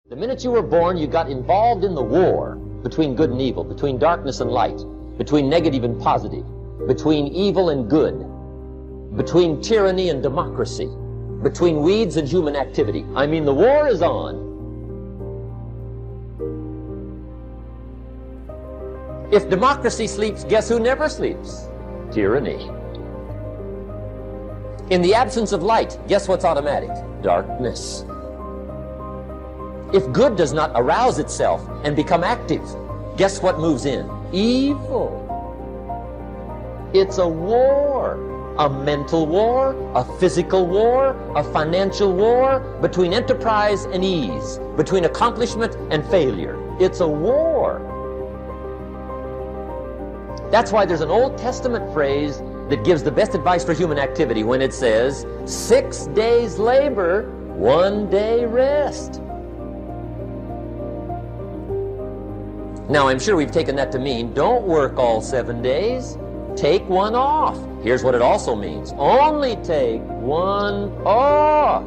The minute you were born, you got involved in the war between good and evil, between darkness and light, between negative and positive, between evil and good, between tyranny and democracy, between weeds and human activity. I mean, the war is on. If democracy sleeps, guess who never sleeps? Tyranny. In the absence of light, guess what's automatic? Darkness. If good does not arouse itself and become active, guess what moves in? Evil. It's a war. A mental war, a physical war, a financial war, between enterprise and ease, between accomplishment and failure. It's a war. That's why there's an Old Testament phrase that gives the best advice for human activity when it says, 6 days labor, 1 day rest. Now, I'm sure we've taken that to mean, don't work all 7 days. Take one off. Here's what it also means. Only take one off.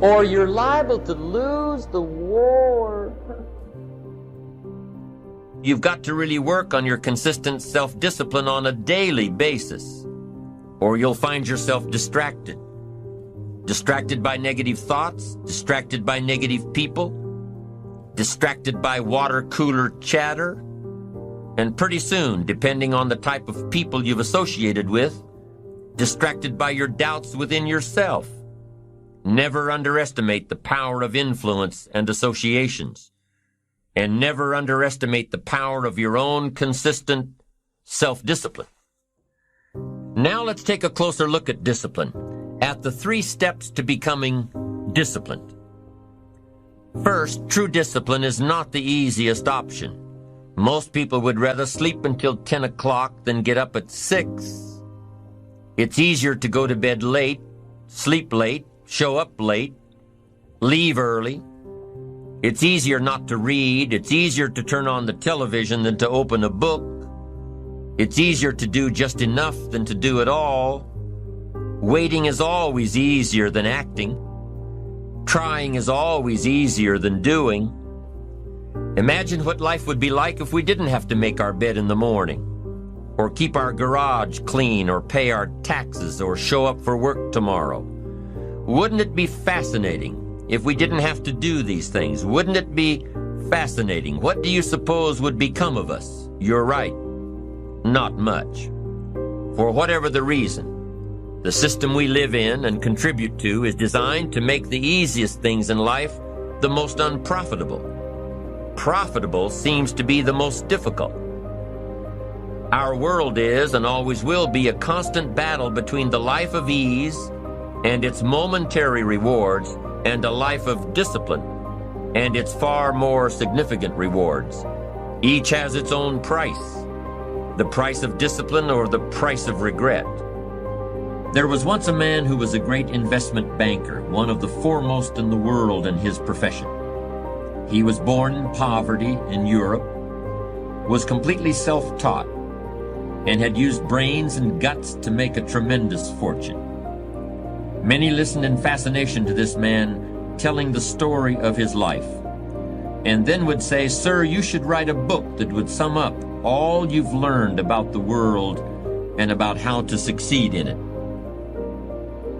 Or you're liable to lose the war. You've got to really work on your consistent self-discipline on a daily basis, or you'll find yourself distracted. Distracted by negative thoughts, distracted by negative people, distracted by water cooler chatter, and pretty soon, depending on the type of people you've associated with, distracted by your doubts within yourself. Never underestimate the power of influence and associations. And never underestimate the power of your own consistent self-discipline. Now let's take a closer look at discipline, at the 3 steps to becoming disciplined. First, true discipline is not the easiest option. Most people would rather sleep until 10 o'clock than get up at 6. It's easier to go to bed late, sleep late, show up late, leave early. It's easier not to read. It's easier to turn on the television than to open a book. It's easier to do just enough than to do it all. Waiting is always easier than acting. Trying is always easier than doing. Imagine what life would be like if we didn't have to make our bed in the morning, or keep our garage clean, or pay our taxes, or show up for work tomorrow. Wouldn't it be fascinating if we didn't have to do these things? Wouldn't it be fascinating? What do you suppose would become of us? You're right. Not much. For whatever the reason, the system we live in and contribute to is designed to make the easiest things in life the most unprofitable. Profitable seems to be the most difficult. Our world is and always will be a constant battle between the life of ease and its momentary rewards and a life of discipline and its far more significant rewards. Each has its own price, the price of discipline or the price of regret. There was once a man who was a great investment banker, one of the foremost in the world in his profession. He was born in poverty in Europe, was completely self-taught, and had used brains and guts to make a tremendous fortune. Many listened in fascination to this man telling the story of his life, and then would say, "Sir, you should write a book that would sum up all you've learned about the world and about how to succeed in it."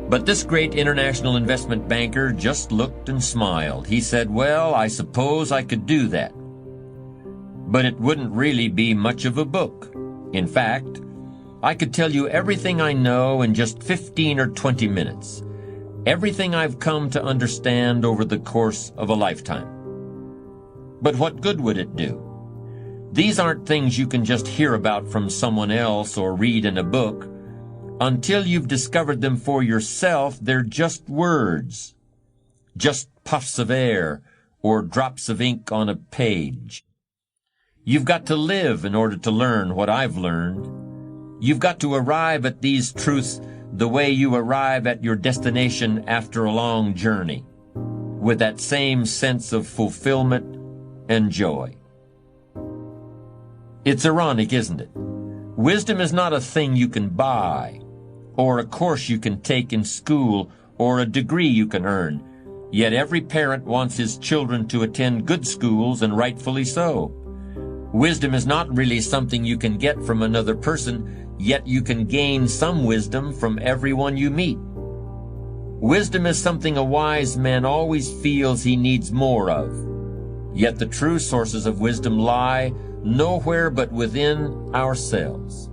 But this great international investment banker just looked and smiled. He said, "Well, I suppose I could do that. But it wouldn't really be much of a book. In fact, I could tell you everything I know in just 15 or 20 minutes. Everything I've come to understand over the course of a lifetime. But what good would it do? These aren't things you can just hear about from someone else or read in a book. Until you've discovered them for yourself, they're just words, just puffs of air or drops of ink on a page. You've got to live in order to learn what I've learned. You've got to arrive at these truths the way you arrive at your destination after a long journey, with that same sense of fulfillment and joy." It's ironic, isn't it? Wisdom is not a thing you can buy, or a course you can take in school, or a degree you can earn. Yet every parent wants his children to attend good schools, and rightfully so. Wisdom is not really something you can get from another person, yet you can gain some wisdom from everyone you meet. Wisdom is something a wise man always feels he needs more of. Yet the true sources of wisdom lie nowhere but within ourselves.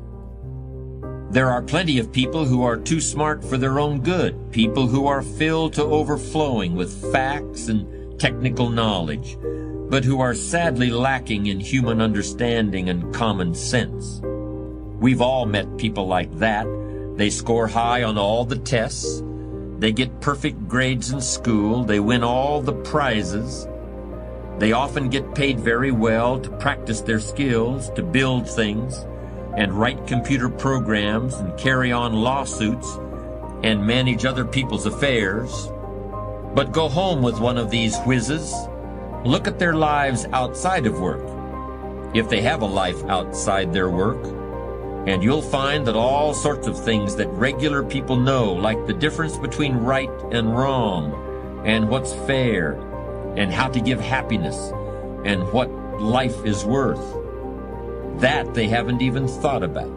There are plenty of people who are too smart for their own good, people who are filled to overflowing with facts and technical knowledge, but who are sadly lacking in human understanding and common sense. We've all met people like that. They score high on all the tests. They get perfect grades in school. They win all the prizes. They often get paid very well to practice their skills, to build things, and write computer programs, and carry on lawsuits, and manage other people's affairs. But go home with one of these whizzes. Look at their lives outside of work, if they have a life outside their work, and you'll find that all sorts of things that regular people know, like the difference between right and wrong, and what's fair, and how to give happiness, and what life is worth, that they haven't even thought about.